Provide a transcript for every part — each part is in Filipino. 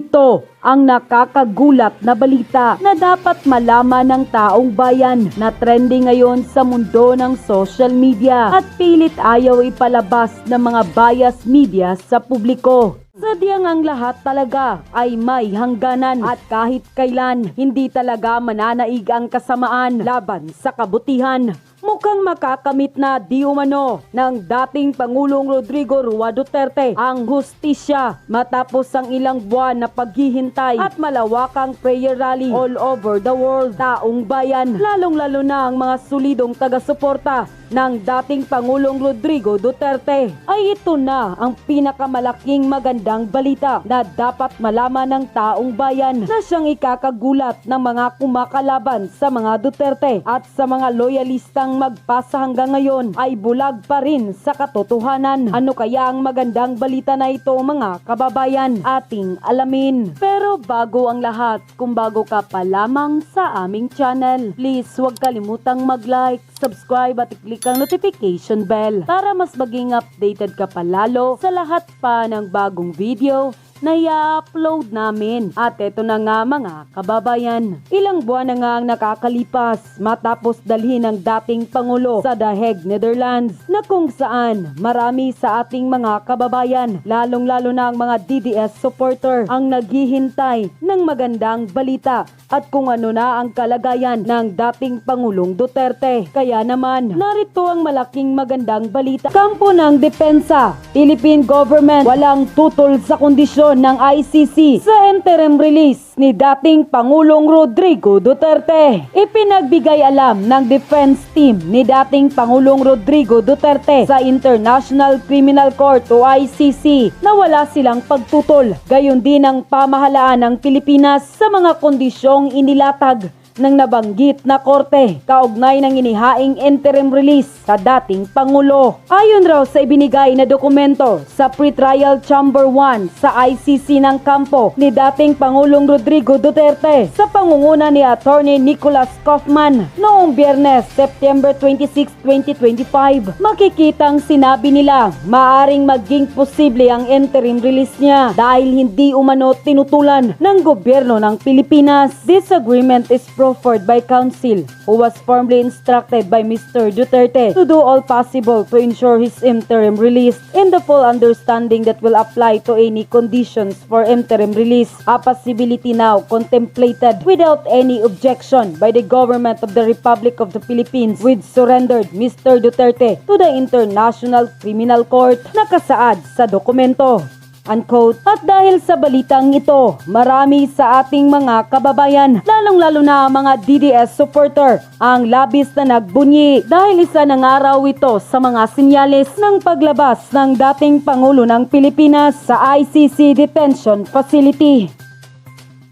Ito ang nakakagulat na balita na dapat malaman ng taong bayan na trending ngayon sa mundo ng social media at pilit ayaw ipalabas ng mga bias media sa publiko. Sadyang ang lahat talaga ay may hangganan at kahit kailan hindi talaga mananaig ang kasamaan laban sa kabutihan. Mukhang makakamit na di umano ng dating Pangulong Rodrigo Roa Duterte ang hustisya matapos ang ilang buwan na paghihintay at malawakang prayer rally all over the world. Taong bayan, lalong-lalo na ang mga solidong taga-suporta ng dating Pangulong Rodrigo Duterte ay ito na ang pinakamalaking magandang balita na dapat malaman ng taong bayan na siyang ikakagulat ng mga kumakalaban sa mga Duterte at sa mga loyalistang magpasa hanggang ngayon ay bulag pa rin sa katotohanan. Ano kaya ang magandang balita na ito mga kababayan? Ating alamin. Pero bago ang lahat, kung bago ka pa lamang sa aming channel, please huwag kalimutang mag-like, subscribe at i-click ang notification bell para mas maging updated ka palalo sa lahat pa ng bagong video na i-upload namin. At ito na nga mga kababayan, ilang buwan na nga ang nakakalipas matapos dalhin ng dating Pangulo sa The Hague, Netherlands, na kung saan marami sa ating mga kababayan, lalong-lalo na ang mga DDS supporter, ang naghihintay ng magandang balita at kung ano na ang kalagayan ng dating Pangulong Duterte. Kaya naman, narito ang malaking magandang balita. Kampo ng Depensa, Philippine Government, walang tutol sa kondisyon ng ICC sa interim release ni dating Pangulong Rodrigo Duterte. Ipinagbigay alam ng defense team ni dating Pangulong Rodrigo Duterte sa International Criminal Court o ICC na wala silang pagtutol. Gayon din ang pamahalaan ng Pilipinas sa mga kondisyong inilatag ng nabanggit na korte kaugnay ng inihaing interim release sa dating Pangulo. Ayon raw sa ibinigay na dokumento sa Pre-Trial Chamber 1 sa ICC ng kampo ni dating Pangulong Rodrigo Duterte sa pangunguna ni Attorney Nicholas Kaufman noong Biyernes, September 26, 2025, makikitang sinabi nila maaring maging posible ang interim release niya dahil hindi umano tinutulan ng gobyerno ng Pilipinas. This agreement is offered by Council, who was formally instructed by Mr. Duterte to do all possible to ensure his interim release in the full understanding that will apply to any conditions for interim release, a possibility now contemplated without any objection by the government of the Republic of the Philippines, which surrendered Mr. Duterte to the International Criminal Court, nakasaad sa dokumento. Unquote. At dahil sa balitang ito, marami sa ating mga kababayan, lalong-lalo na mga DDS supporter, ang labis na nagbunyi dahil isa ng araw ito sa mga sinyalis ng paglabas ng dating Pangulo ng Pilipinas sa ICC Detention Facility.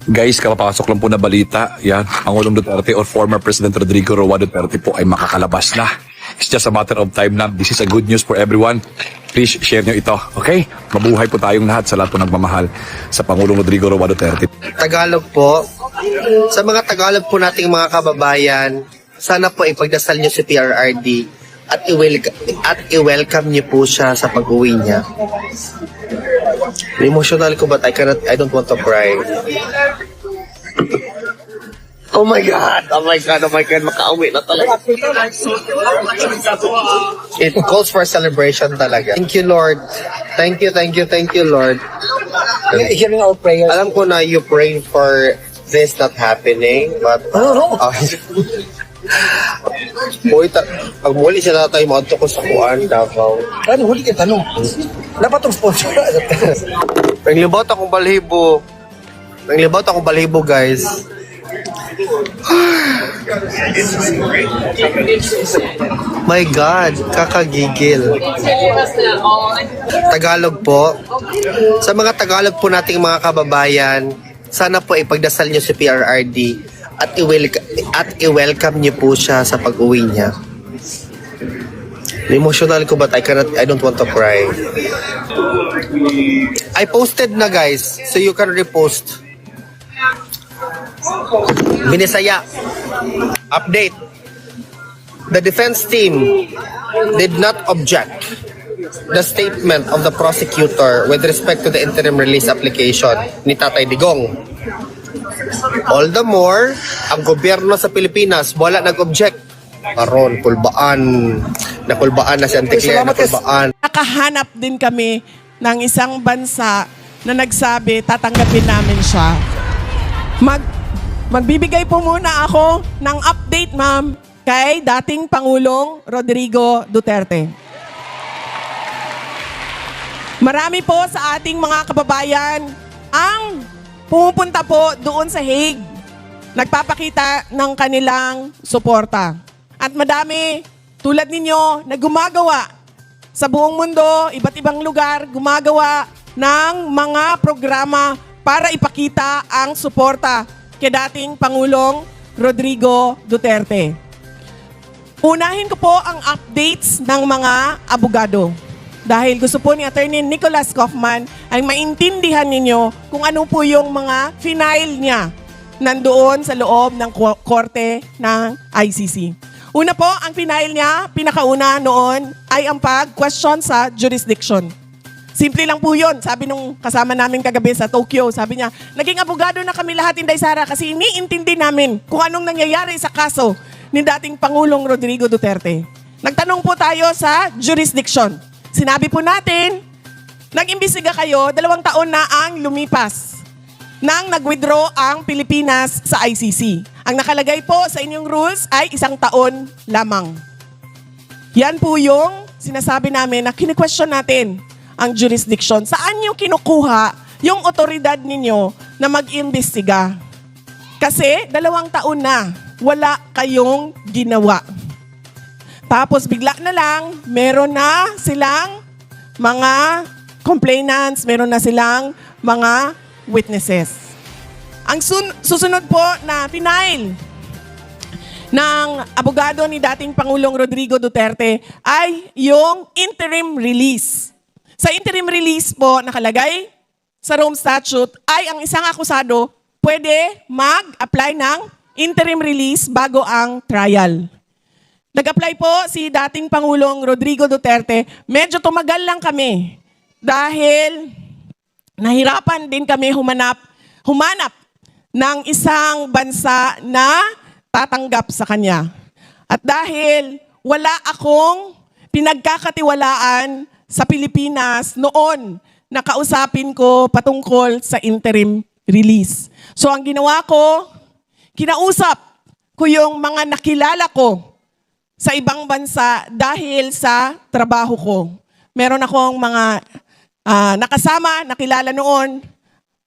Guys, kapapasok lang po na balita. Yan, Pangulong Duterte or former President Rodrigo Roa Duterte po ay makakalabas na. It's just a matter of time na. This is a good news for everyone. Please share nyo ito, okay? Mabuhay po tayong lahat sa lahat po nagmamahal sa Pangulong Rodrigo Roa Duterte. Tagalog po. Sa mga Tagalog po nating mga kababayan, sana po ipagdasal nyo si PRRD at i-welcome nyo po siya sa pag-uwi niya. Emotional ko but I don't want to cry. Oh my God! Oh my God! Oh my God! Makauwi na talaga. It calls for celebration talaga. Thank you, Lord. Thank you, Lord. Hearing our prayers. Alam ko na you praying for this not happening, but... Uy, pag muli siya tayo maunto ko sa kuan, Davao. Ano, huli ka tanong. Dapat ang sponsor. Nanglibot akong balibo, guys. My God, kakagigil. Tagalog po. Sa mga Tagalog po nating mga kababayan, sana po ipagdasal niyo si PRRD at i-welcome niyo po siya sa pag-uwi niya. Emotional ko but I don't want to cry. I posted na guys, so you can repost. Binisaya. Update. The defense team did not object the statement of the prosecutor with respect to the interim release application ni Tatay Digong. All the more, ang gobyerno sa Pilipinas wala nag-object. Aron, nakulbaan na si Anticlair, nakulbaan. Nakahanap din kami ng isang bansa na nagsabi tatanggapin namin siya. Magbibigay po muna ako ng update, ma'am, kay dating Pangulong Rodrigo Duterte. Marami po sa ating mga kababayan ang pumupunta po doon sa Hague. Nagpapakita ng kanilang suporta. At madami tulad ninyo na gumagawa sa buong mundo, iba't ibang lugar, gumagawa ng mga programa para ipakita ang suporta kay dating Pangulong Rodrigo Duterte. Unahin ko po ang updates ng mga abogado. Dahil gusto po ni Attorney Nicholas Kaufman ay maintindihan ninyo kung ano po yung mga final niya nandoon sa loob ng korte ng ICC. Una po, ang final niya, pinakauna noon, ay ang pag-question sa jurisdiction. Simple lang po yun. Sabi nung kasama namin kagabi sa Tokyo, sabi niya, naging abogado na kami lahat, Inday Sara, kasi iniintindi namin kung anong nangyayari sa kaso ni dating Pangulong Rodrigo Duterte. Nagtanong po tayo sa jurisdiction. Sinabi po natin, nag-imbestiga kayo, 2 taon na ang lumipas nang nag-withdraw ang Pilipinas sa ICC. Ang nakalagay po sa inyong rules ay 1 taon lamang. Yan po yung sinasabi namin na kine-question natin ang jurisdiction. Saan yung kinukuha yung otoridad ninyo na mag-imbestiga? Kasi 2 taon na wala kayong ginawa. Tapos bigla na lang, meron na silang mga complainants, meron na silang mga witnesses. Ang susunod po na final ng abogado ni dating Pangulong Rodrigo Duterte ay yung interim release. Sa interim release po nakalagay sa Rome Statute ay ang isang akusado pwede mag-apply ng interim release bago ang trial. Nag-apply po si dating Pangulong Rodrigo Duterte. Medyo tumagal lang kami dahil nahirapan din kami humanap ng isang bansa na tatanggap sa kanya. At dahil wala akong pinagkakatiwalaan sa Pilipinas noon na kausapin ko patungkol sa interim release. So ang ginawa ko, kinausap ko yung mga nakilala ko sa ibang bansa dahil sa trabaho ko. Meron akong mga nakasama, nakilala noon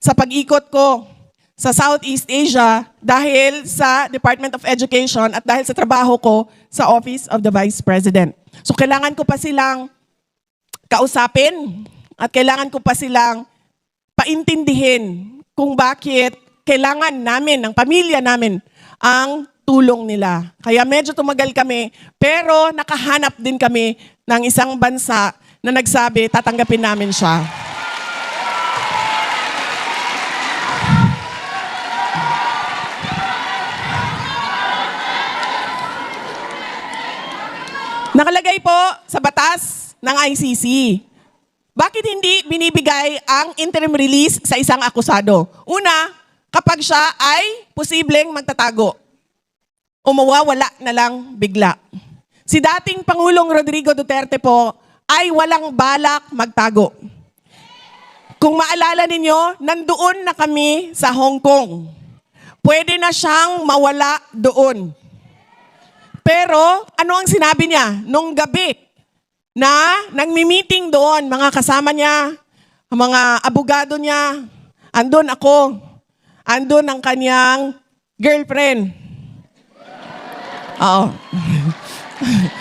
sa pag-ikot ko sa Southeast Asia dahil sa Department of Education at dahil sa trabaho ko sa Office of the Vice President. So kailangan ko pa silang kausapin at kailangan ko pa silang paintindihin kung bakit kailangan namin, ng pamilya namin, ang tulong nila. Kaya medyo tumagal kami, pero nakahanap din kami ng isang bansa na nagsabi, tatanggapin namin siya. Nakalagay po sa batas ng ICC. Bakit hindi binibigay ang interim release sa isang akusado? Una, kapag siya ay posibleng magtatago. O mawawala na lang bigla. Si dating Pangulong Rodrigo Duterte po ay walang balak magtago. Kung maalala ninyo, nandoon na kami sa Hong Kong. Pwede na siyang mawala doon. Pero ano ang sinabi niya nung gabi na nagmi-meeting doon, mga kasama niya, mga abogado niya, andun ako, andun ang kanyang girlfriend. Oo.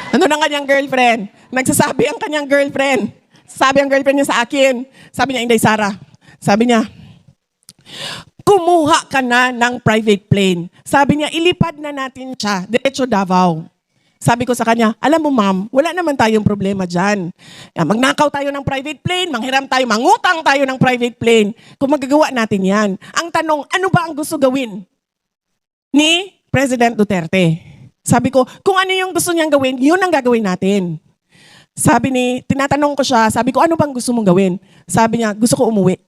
Andun ang kanyang girlfriend. Nagsasabi ang kanyang girlfriend. Sabi ang girlfriend niya sa akin, sabi niya, Inday Sara, sabi niya, kumuha ka na ng private plane. Sabi niya, ilipad na natin siya, diretso Davao. Sabi ko sa kanya, alam mo ma'am, wala naman tayong problema dyan. Magnakaw tayo ng private plane, manghiram tayo, mangutang tayo ng private plane. Kung magagawa natin yan. Ang tanong, ano ba ang gusto gawin ni President Duterte? Sabi ko, kung ano yung gusto niyang gawin, yun ang gagawin natin. tinatanong ko siya, sabi ko, ano bang gusto mong gawin? Sabi niya, gusto ko umuwi.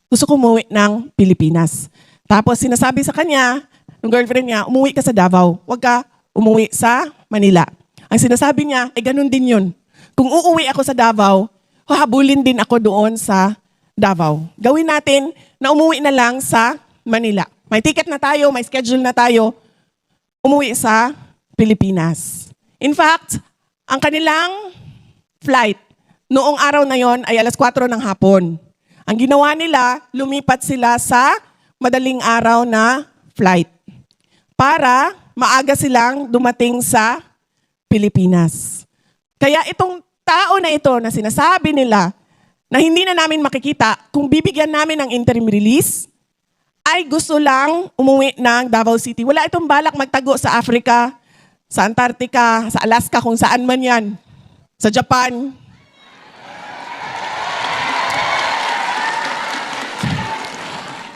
Gusto ko umuwi ng Pilipinas. Tapos sinasabi sa kanya, ng girlfriend niya, umuwi ka sa Davao. Huwag ka umuwi sa Manila. Ang sinasabi niya, ganun din yun. Kung uuwi ako sa Davao, hahabulin din ako doon sa Davao. Gawin natin na umuwi na lang sa Manila. May ticket na tayo, may schedule na tayo, umuwi sa Pilipinas. In fact, ang kanilang flight noong araw na yon ay alas 4 ng hapon. Ang ginawa nila, lumipat sila sa madaling araw na flight para maaga silang dumating sa Pilipinas. Kaya itong tao na ito na sinasabi nila na hindi na namin makikita kung bibigyan namin ng interim release, ay gusto lang umuwi ng Davao City. Wala itong balak magtago sa Africa, sa Antarctica, sa Alaska, kung saan man yan. Sa Japan.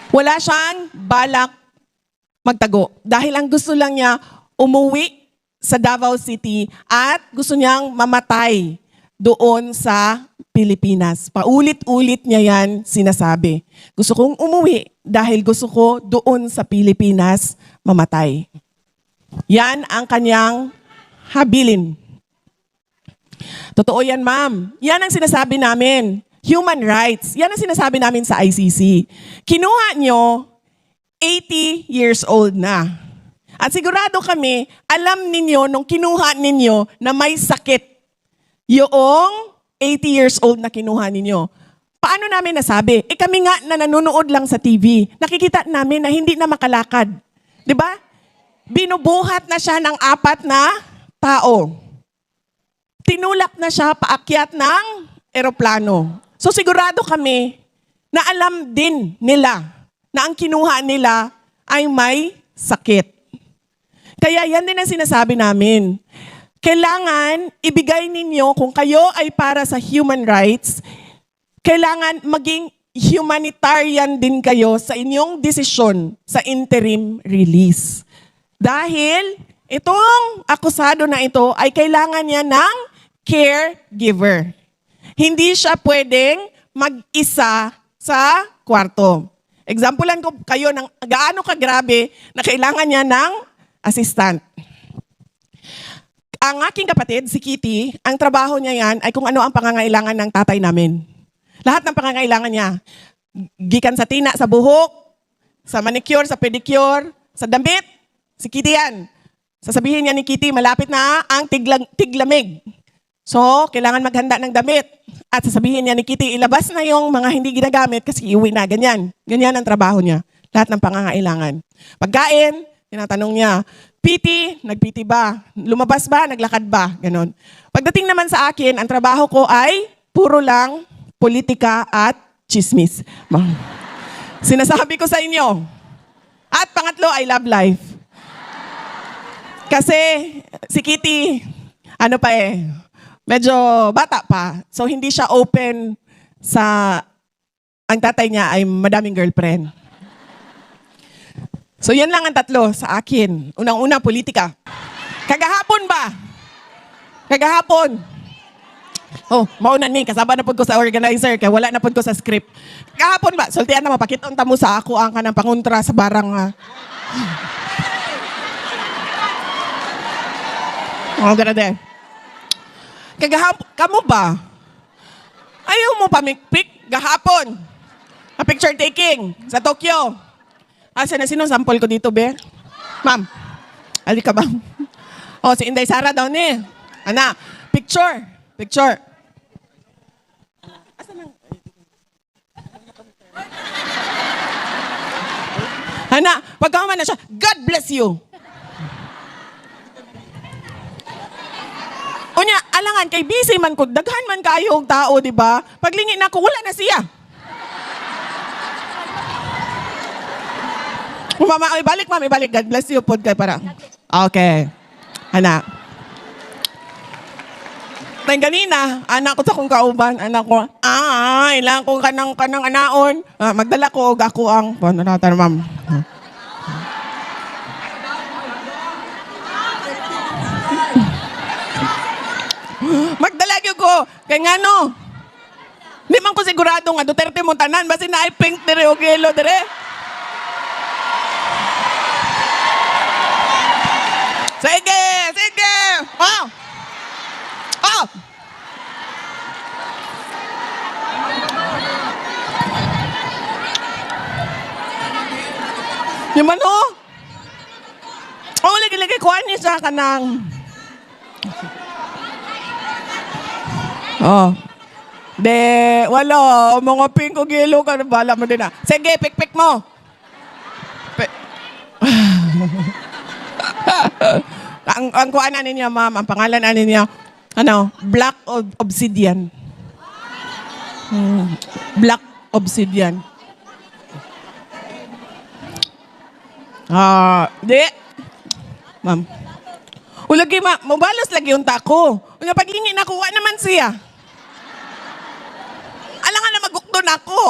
Wala siyang balak magtago. Dahil ang gusto lang niya, umuwi sa Davao City at gusto niyang mamatay doon sa Pilipinas. Paulit-ulit niya yan sinasabi. Gusto kong umuwi dahil gusto ko doon sa Pilipinas mamatay. Yan ang kanyang habilin. Totoo yan, ma'am. Yan ang sinasabi namin. Human rights. Yan ang sinasabi namin sa ICC. Kinuha nyo, 80 years old na. At sigurado kami, alam ninyo nung kinuha ninyo na may sakit yung 80 years old na kinuha ninyo. Paano namin nasabi? Kami nga na nanonood lang sa TV, nakikita namin na hindi na makalakad. Di ba? Binubuhat na siya ng 4 na tao. Tinulak na siya paakyat ng eroplano. So sigurado kami na alam din nila na ang kinuha nila ay may sakit. Kaya yan din ang sinasabi namin. Kailangan ibigay ninyo, kung kayo ay para sa human rights, kailangan maging humanitarian din kayo sa inyong desisyon sa interim release. Dahil itong akusado na ito ay kailangan niya ng caregiver. Hindi siya pwedeng mag-isa sa kwarto. Examplean ko kayo ng gaano kagrabe na kailangan niya ng assistant. Ang aking kapatid, si Kitty, ang trabaho niya yan ay kung ano ang pangangailangan ng tatay namin. Lahat ng pangangailangan niya. Gikan sa tina, sa buhok, sa manicure, sa pedicure, sa damit, si Kitty yan. Sasabihin niya ni Kitty, malapit na ang tiglamig. So, kailangan maghanda ng damit. At sasabihin niya ni Kitty, ilabas na yung mga hindi ginagamit kasi iuwi na. Ganyan. Ganyan ang trabaho niya. Lahat ng pangangailangan. Pagkain, tinatanong niya, PT, nag-PT ba? Lumabas ba? Naglakad ba? Ganon. Pagdating naman sa akin, ang trabaho ko ay puro lang politika at chismis. Sinasabi ko sa inyo. At pangatlo, I love life. Kasi si Kitty, medyo bata pa. So hindi siya open sa, ang tatay niya ay madaming girlfriend. So yan lang ang tatlo sa akin. Unang-una, politika. Kagahapon ba? Kagahapon. Oh, mauna ni, kasaba na po ko sa organizer, kaya wala na po ko sa script. Kagahapon ba? Sultian na mapakiton ta mo sa ako ang kanang pangontra sa barang. Oh, ganun. Kagahapon, kamo ba? Ayaw mo pamikpik gahapon. A picture taking sa Tokyo. Asa na sino sample ko dito, be? Ma'am, ali ka ba? Oh, si Inday Sara daw ni. Ana, picture. Asa nang? Ana, pagkaman na siya, God bless you. Unya, alangan kay busy man ko, daghan man kayo og tao, di ba? Paglingi na ko, wala na siya. Mama, ibalik. God bless you, pod kay para. Okay. Anak. Tayong ganina, anak ko sa kong kauban, anak ko, ilang ko kanang anaon. Magdala ko og ako ang, panaratan, ma'am. Magdala yung ko. Kaya nga no, di man ko sigurado nga Duterte mo tanan. Basta na ay pink dire o yellow dire. Sige, sige. Oh. Oh. Yung man oh. Oh, lagi-lagi kuha niya sa kanang. Oh. De, wala. Mga pink o yellow ka. Bala mo din ah. Sige, pik-pik mo. ang kuhaan na niya, ma'am, ang pangalan na niya, ano, Black Obsidian. Black Obsidian. Di. Ma'am. Ulagi, mabalos lagi yung tako. Nga paglingi nakuha naman siya. Alang nga na magukdo na ako.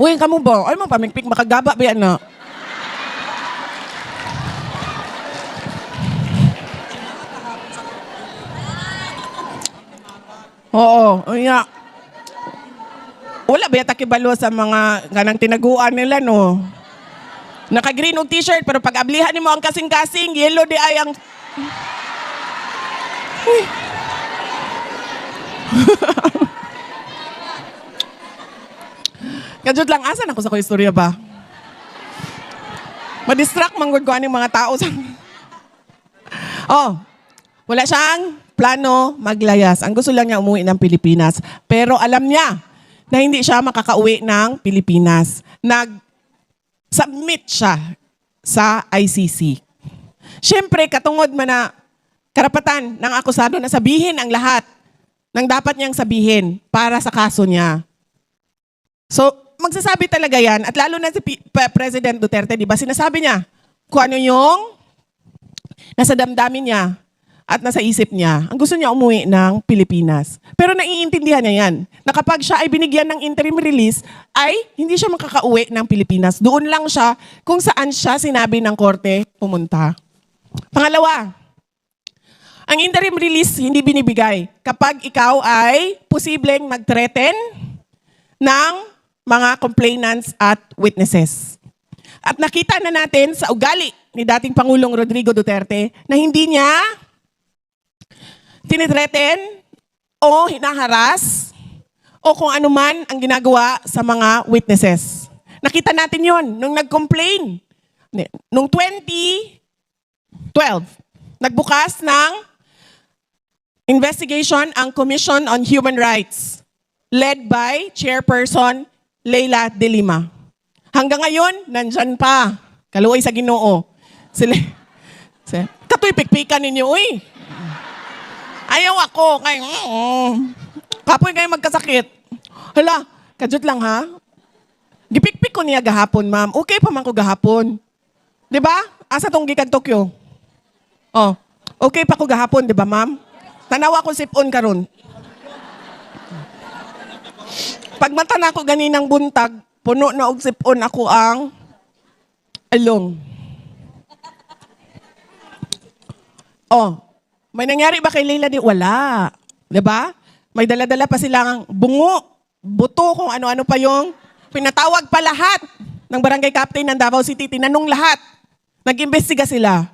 Uy, kamu ba? Ay mo, pamikpik makagaba ba yan na? Oo, uya. Wala ba yata kibalo sa mga ganang tinaguan nila, no? Naka-green og t-shirt, pero pag ablihan ni mo ang kasing-kasing, yellow di ay ang... Uy. Kadjud lang, asan ako sa ko istorya ba? Madistract manggod ko aning mga tao sa... Oh, wala siyang plano maglayas. Ang gusto lang niya umuwi ng Pilipinas. Pero alam niya na hindi siya makakauwi ng Pilipinas. Nag-submit siya sa ICC. Siyempre, katungod man na karapatan ng akusado na sabihin ang lahat ng dapat niyang sabihin para sa kaso niya. So, magsasabi talaga yan. At lalo na si President Duterte, di ba, sinasabi niya kung ano yung nasa damdamin niya at nasa isip niya. Ang gusto niya umuwi ng Pilipinas. Pero naiintindihan niya yan, na kapag siya ay binigyan ng interim release, ay hindi siya makakauwi ng Pilipinas. Doon lang siya kung saan siya sinabi ng korte pumunta. Pangalawa, ang interim release hindi binibigay kapag ikaw ay posibleng mag-threaten ng mga complainants at witnesses. At nakita na natin sa ugali ni dating Pangulong Rodrigo Duterte na hindi niya tinithreaten o hinaharas o kung ano man ang ginagawa sa mga witnesses. Nakita natin yon nung nag-complain. Nung 2012, nagbukas ng investigation ang Commission on Human Rights led by Chairperson Leila De Lima. Hanggang ngayon, nandyan pa. Kaluoy sa Ginoo. Katoy pikpikan ninyo, uy. Ayaw ako. Kapoy kayo magkasakit. Hala, kadjut lang ha. Gipikpik ko niya gahapon, ma'am. Okay pa man ko gahapon. Di ba? Asa tong gikan Tokyo? Oh, okay pa ko gahapon, di ba, ma'am? Tanawa ko sipon karon. Pag mata na ako ganinang buntag, puno na og sipon ako ang along. Oh, may nangyari ba kay Leila? Wala. Diba? May dala-dala pa silang bungo, buto, kung ano-ano pa yung pinatawag pa lahat ng barangay captain ng Davao City. Tinanong lahat. Nag-imbestiga sila.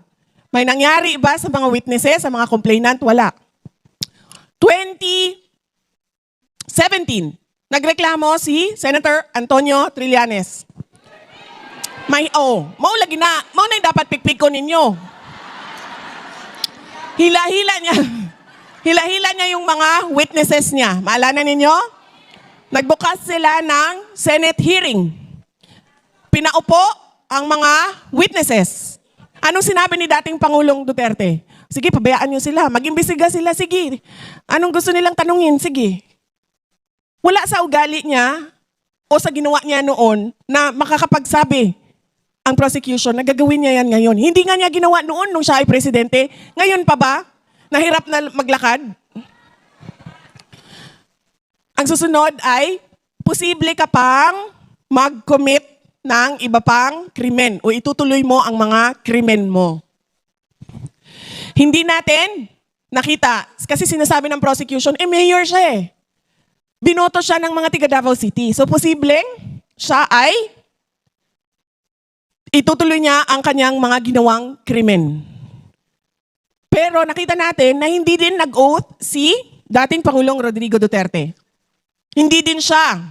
May nangyari ba sa mga witnesses, sa mga complainant? Wala. 2017, nagreklamo si Senator Antonio Trillanes. Mau lagi na yung dapat pikpikon ninyo. Hila-hila niya yung mga witnesses niya. Maalala ninyo? Nagbukas sila ng Senate hearing. Pinaupo ang mga witnesses. Anong sinabi ni dating Pangulong Duterte? Sige, pabayaan niyo sila. Mag-imbestiga sila. Sige. Anong gusto nilang tanungin? Sige. Wala sa ugali niya o sa ginawa niya noon na makakapagsabi ang prosecution na gagawin niya yan ngayon. Hindi nga niya ginawa noon nung siya ay presidente. Ngayon pa ba? Nahirap na maglakad? Ang susunod ay posible ka pang mag-commit ng iba pang krimen o itutuloy mo ang mga krimen mo. Hindi natin nakita. Kasi sinasabi ng prosecution, mayor siya eh. Binoto siya ng mga tiga Davao City. So, posibleng siya ay itutuloy niya ang kanyang mga ginawang krimen. Pero nakita natin na hindi din nag-oath si dating Pangulong Rodrigo Duterte. Hindi din siya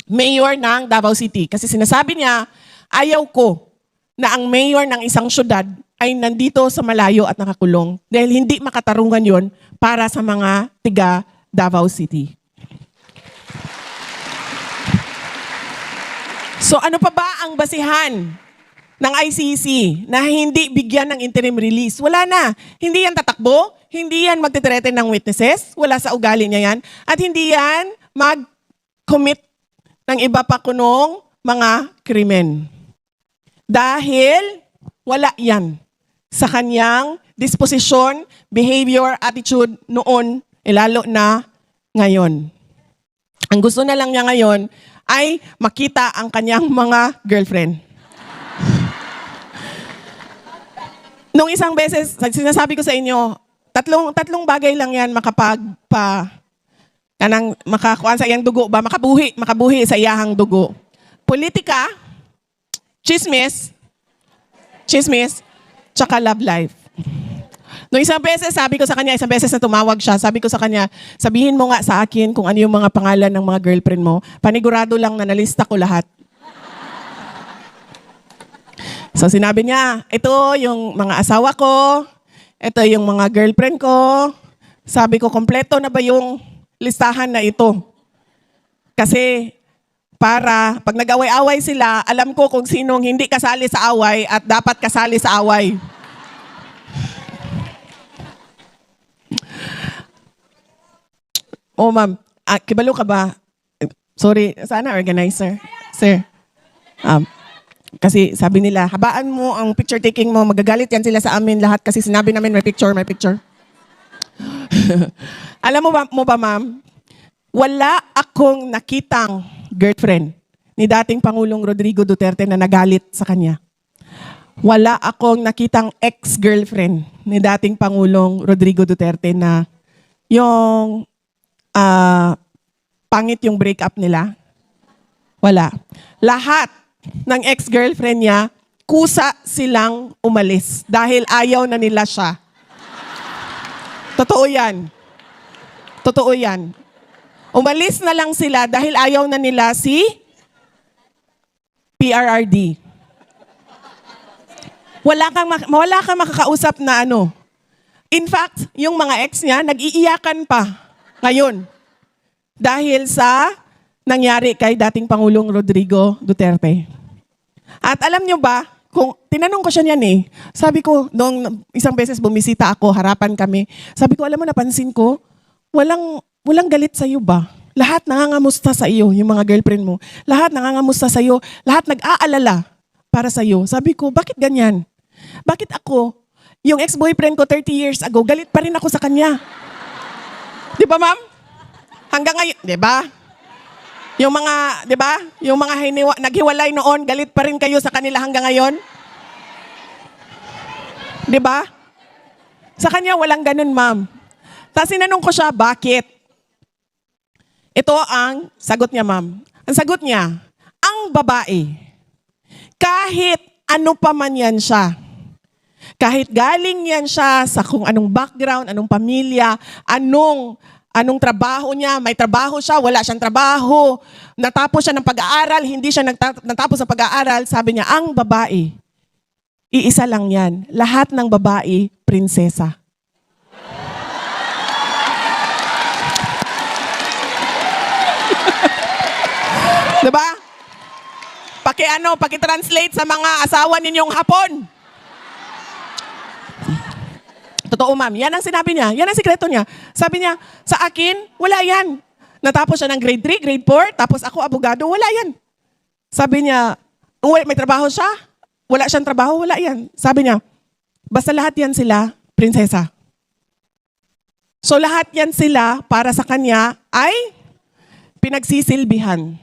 mayor ng Davao City. Kasi sinasabi niya, ayaw ko na ang mayor ng isang syudad ay nandito sa malayo at nakakulong. Dahil hindi makatarungan yon para sa mga tiga Davao City. So ano pa ba ang basihan ng ICC na hindi bigyan ng interim release? Wala na. Hindi yan tatakbo, hindi yan magtitreten ng witnesses, wala sa ugali niya yan, at hindi yan mag-commit ng iba pa kunong mga krimen. Dahil wala yan sa kanyang disposisyon, behavior, attitude noon, lalo na ngayon. Ang gusto na lang niya ngayon ay makita ang kanyang mga girlfriend. Nung isang beses, sinasabi ko sa inyo, tatlong bagay lang yan makakuan sa iyang dugo ba, makabuhi sa iyahang dugo. Politika, chismis, tsaka love life. Nung isang beses, sabi ko sa kanya, isang beses na tumawag siya, sabi ko sa kanya, sabihin mo nga sa akin kung ano yung mga pangalan ng mga girlfriend mo. Panigurado lang na nalista ko lahat. So sinabi niya, ito yung mga asawa ko, ito yung mga girlfriend ko. Sabi ko, kompleto na ba yung listahan na ito? Kasi para pag nag-away-away sila, alam ko kung sinong hindi kasali sa away at dapat kasali sa away. Oh, ma'am. Kibalo ka ba? Sorry, sana organizer. Sir. Kasi sabi nila, habaan mo ang picture taking mo, magagalit yan sila sa amin lahat kasi sinabi namin may picture. Alam mo ba, ma'am? Wala akong nakitang girlfriend ni dating Pangulong Rodrigo Duterte na nagalit sa kanya. Wala akong nakitang ex-girlfriend ni dating Pangulong Rodrigo Duterte na yung pangit yung breakup nila. Wala. Lahat ng ex-girlfriend niya, kusa silang umalis dahil ayaw na nila siya. Totoo yan. Totoo yan. Umalis na lang sila dahil ayaw na nila si PRRD. Wala kang makakausap na ano. In fact, yung mga ex niya, nag-iiyakan pa ngayon dahil sa nangyari kay dating Pangulong Rodrigo Duterte. At alam nyo ba, kung tinanong ko siya niyan sabi ko, nung isang beses bumisita ako, harapan kami, sabi ko, alam mo, napansin ko, walang galit sa iyo ba? Lahat nangangamusta sa iyo, yung mga girlfriend mo. Lahat nangangamusta sa iyo, lahat nag-aalala para sa iyo. Sabi ko, bakit ganyan? Bakit ako, yung ex-boyfriend ko 30 years ago, galit pa rin ako sa kanya? Di ba, ma'am? Hanggang ngayon, di ba? Yung mga, di ba? Yung mga naghiwalay noon, galit pa rin kayo sa kanila hanggang ngayon? Di ba? Sa kanya, walang ganun, ma'am. Tapos sinanong ko siya, bakit? Ito ang sagot niya, ma'am. Ang sagot niya, ang babae, kahit ano pa man yan siya, kahit galing yan siya sa kung anong background, anong pamilya, anong trabaho niya, may trabaho siya, wala siyang trabaho, natapos siya ng pag-aaral, hindi siya natapos ng pag-aaral, sabi niya, ang babae, iisa lang yan. Lahat ng babae, prinsesa. Diba? Paki-translate sa mga asawa ninyong Hapon. Totoo, ma'am. Yan ang sinabi niya. Yan ang sikreto niya. Sabi niya, sa akin, wala yan. Natapos siya ng grade 3, grade 4, tapos ako abogado, wala yan. Sabi niya, may trabaho siya? Wala siyang trabaho? Wala yan. Sabi niya, basta lahat yan sila, prinsesa. So lahat yan sila, para sa kanya, ay pinagsisilbihan.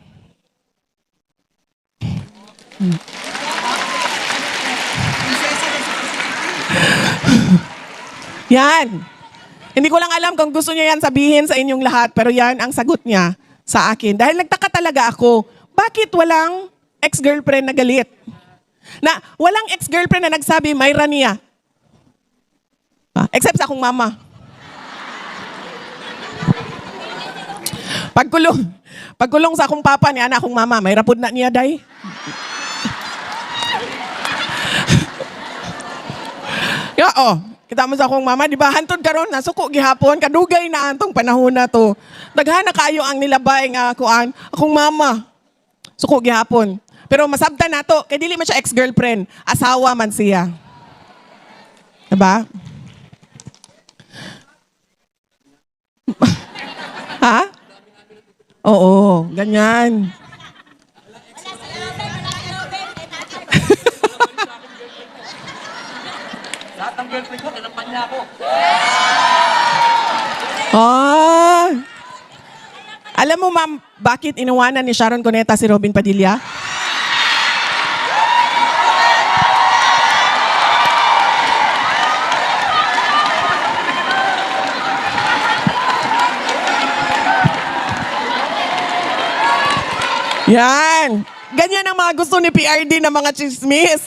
Yan. Hindi ko lang alam kung gusto niya yan sabihin sa inyong lahat, pero yan ang sagot niya sa akin. Dahil nagtaka talaga ako, bakit walang ex-girlfriend na galit? Na walang ex-girlfriend na nagsabi, Mayra niya. Except sa akong mama. Pagkulong sa akong papa niya, akong mama, may rapod na niya, day. Kita mo sa akong mama, di ba, hantod karon nasuko gihapon, kadugay na antong panahon na to. Daghana kayo ang nilabay nga kuan, akong mama. Suko gihapon. Pero masabtan nato, kay dili man siya ex-girlfriend, asawa man siya. Diba? Ha? Oo, ganyan. Lahat ng girlfriend ko, nanapan niya ako. Alam mo, ma'am, bakit inuwanan ni Sharon Cuneta si Robin Padilla? Yan. Ganyan ang mga gusto ni PRD na mga chismis.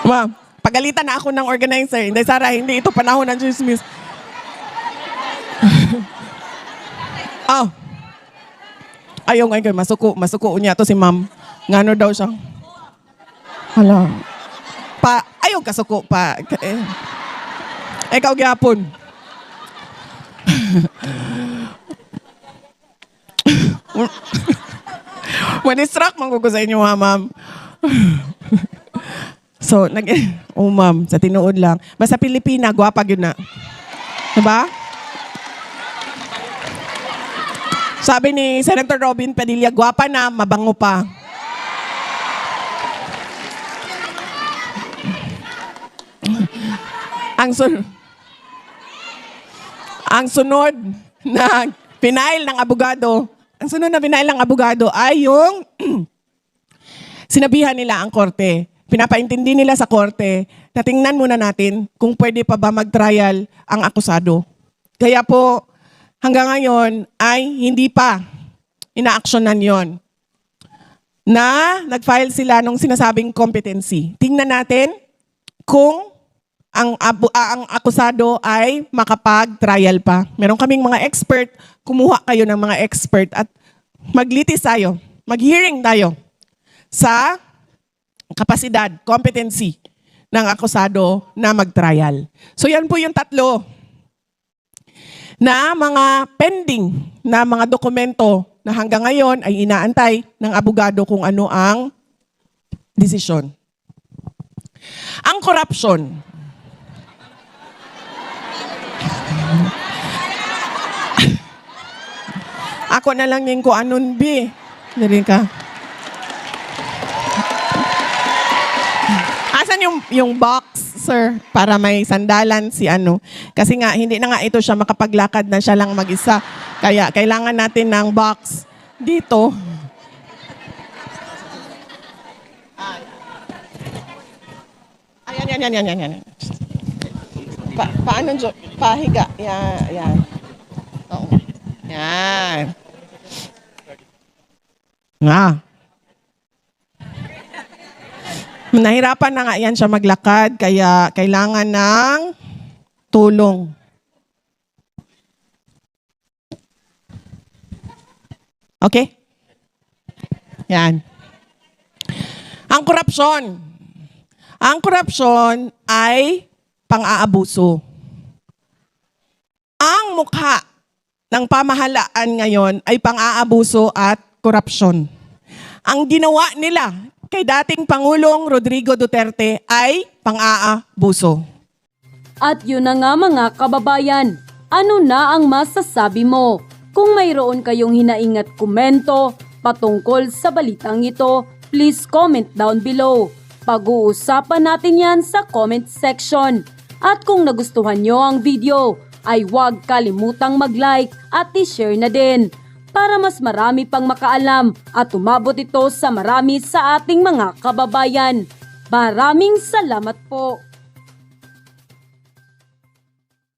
Ma'am, pagalitan na ako ng organizer. Hindi, Sarah, hindi ito panahon ng chismis. Oh. Ayaw nga, masuko niya to si ma'am. Ngano daw siya? Hala. Ayaw kasuko pa. Ikaw gyapon. Madistract man ko sa inyo, ha, ma'am. So, ma'am, sa tinuod lang. Basta Pilipina, gwapa yun na. Diba? Sabi ni Senator Robin Padilla, gwapa na, mabango pa. Ang sunod na pinail ng abogado, ay yung sinabihan nila ang korte. Pinapaintindi nila sa korte na tingnan muna natin kung pwede pa ba mag-trial ang akusado. Kaya po, hanggang ngayon ay hindi pa inaaksyonan yon na nag-file sila nung sinasabing competency. Tingnan natin kung ang akusado ay makapag-trial pa. Meron kaming mga expert, kumuha kayo ng mga expert at maglitis tayo, mag-hearing tayo sa kapasidad, competency ng akusado na mag-trial. So yan po yung tatlo na mga pending na mga dokumento na hanggang ngayon ay inaantay ng abogado kung ano ang desisyon. Ang corruption. Ako na lang yung kung anon, B. Dari ka. Asan yung box, sir, para may sandalan si ano? Kasi nga, hindi na nga ito siya makapaglakad na siya lang mag-isa. Kaya kailangan natin ng box dito. Ayan. Paano, pahiga. Yan. Oo. Yan. Nga. Nahirapan na nga yan siya maglakad, kaya kailangan ng tulong. Okay? Yan. Ang korupsyon. Ang korupsyon ay pang-aabuso. Ang mukha ng pamahalaan ngayon ay pang-aabuso at korupsyon. Ang ginawa nila kay dating Pangulong Rodrigo Duterte ay pang-aabuso. At yun na nga mga kababayan, ano na ang masasabi mo? Kung mayroon kayong hinaingat komento patungkol sa balitang ito, please comment down below. Pag-uusapan natin yan sa comment section. At kung nagustuhan nyo ang video, ay huwag kalimutang mag-like at i-share na din para mas marami pang makaalam at umabot ito sa marami sa ating mga kababayan. Maraming salamat po!